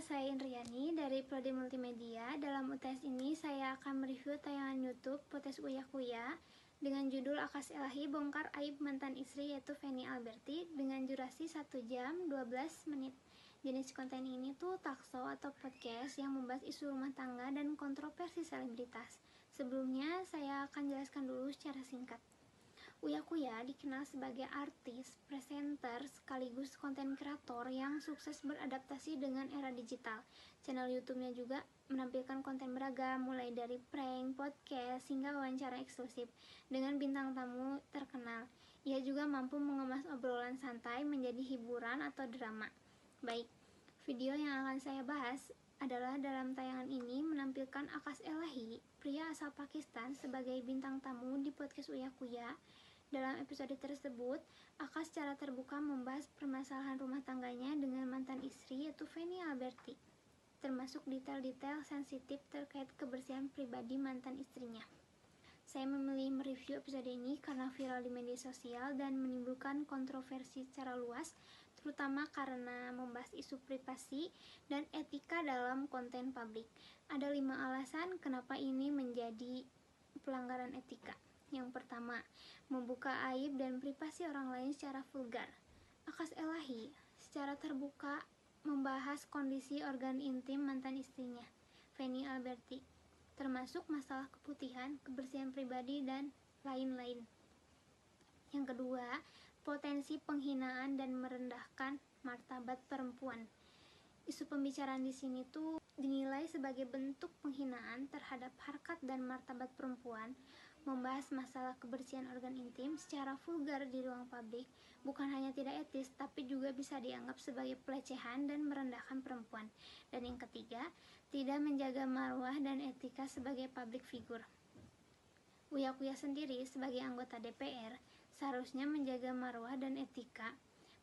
Saya Indriani dari Prodi Multimedia. Dalam UTS ini saya akan mereview tayangan YouTube Potes Uya Kuya dengan judul Akas Elahi Bongkar Aib Mantan Istri yaitu Feni Alberti dengan durasi 1 jam 12 menit. Jenis konten ini tuh talkshow atau podcast yang membahas isu rumah tangga dan kontroversi selebritas. Sebelumnya saya akan jelaskan dulu secara singkat. Uya Kuya dikenal sebagai artis, presenter, sekaligus konten kreator yang sukses beradaptasi dengan era digital. Channel YouTube-nya juga menampilkan konten beragam, mulai dari prank, podcast, hingga wawancara eksklusif dengan bintang tamu terkenal. Ia juga mampu mengemas obrolan santai menjadi hiburan atau drama. Baik, video yang akan saya bahas adalah dalam tayangan ini menampilkan Akas Elahi, pria asal Pakistan, sebagai bintang tamu di podcast Uya Kuya. Dalam episode tersebut, Akas secara terbuka membahas permasalahan rumah tangganya dengan mantan istri yaitu Feni Alberti, termasuk detail-detail sensitif terkait kebersihan pribadi mantan istrinya. Saya memilih mereview episode ini karena viral di media sosial dan menimbulkan kontroversi secara luas, terutama karena membahas isu privasi dan etika dalam konten publik. Ada 5 alasan kenapa ini menjadi pelanggaran etika. Yang pertama, membuka aib dan privasi orang lain secara vulgar. Akas Elahi secara terbuka membahas kondisi organ intim mantan istrinya, Feni Alberti, termasuk masalah keputihan, kebersihan pribadi, dan lain-lain. Yang kedua, potensi penghinaan dan merendahkan martabat perempuan. Isu pembicaraan di sini tuh dinilai sebagai bentuk penghinaan terhadap harkat dan martabat perempuan. Membahas masalah kebersihan organ intim secara vulgar di ruang publik bukan hanya tidak etis, tapi juga bisa dianggap sebagai pelecehan dan merendahkan perempuan. Dan yang ketiga, tidak menjaga marwah dan etika sebagai public figure. Uya Kuya sendiri sebagai anggota DPR seharusnya menjaga marwah dan etika,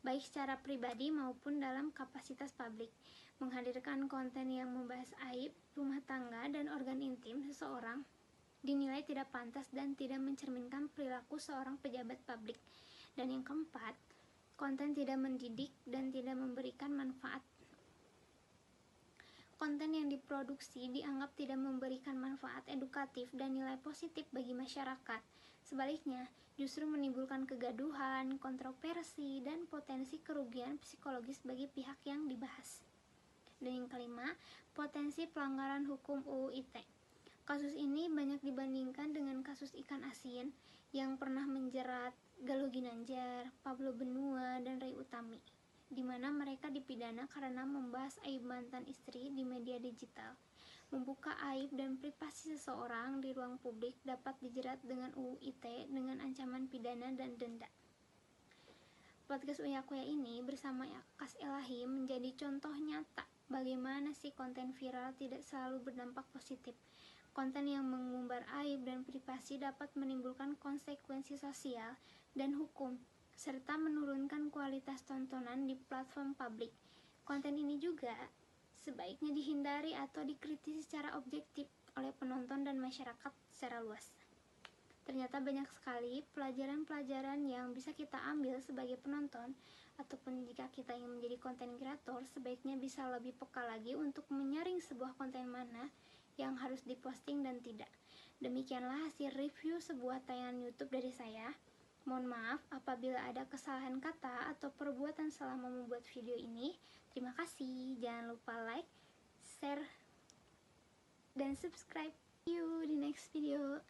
baik secara pribadi maupun dalam kapasitas publik. Menghadirkan konten yang membahas aib rumah tangga dan organ intim seseorang dinilai tidak pantas dan tidak mencerminkan perilaku seorang pejabat publik. Dan yang keempat, konten tidak mendidik dan tidak memberikan manfaat. Konten yang diproduksi dianggap tidak memberikan manfaat edukatif dan nilai positif bagi masyarakat. Sebaliknya, justru menimbulkan kegaduhan, kontroversi, dan potensi kerugian psikologis bagi pihak yang dibahas. Dan yang kelima, potensi pelanggaran hukum UU ITE. Kasus ini banyak dibandingkan dengan kasus ikan asin yang pernah menjerat Galuh Ginanjar, Pablo Benua, dan Ray Utami, di mana mereka dipidana karena membahas aib mantan istri di media digital. Membuka aib dan privasi seseorang di ruang publik dapat dijerat dengan UU ITE dengan ancaman pidana dan denda. Podcast Uya Kuya ini bersama Akas Elahi menjadi contoh nyata bagaimana sih konten viral tidak selalu berdampak positif. Konten yang mengumbar aib dan privasi dapat menimbulkan konsekuensi sosial dan hukum, serta menurunkan kualitas tontonan di platform publik. Konten ini juga sebaiknya dihindari atau dikritisi secara objektif oleh penonton dan masyarakat secara luas. Ternyata banyak sekali pelajaran-pelajaran yang bisa kita ambil sebagai penonton, ataupun jika kita ingin menjadi konten kreator, sebaiknya bisa lebih peka lagi untuk menyaring sebuah konten mana yang harus diposting dan tidak. Demikianlah hasil review sebuah tayangan YouTube dari saya. Mohon maaf apabila ada kesalahan kata atau perbuatan selama membuat video ini. Terima kasih. Jangan lupa like, share, dan subscribe. See you di next video.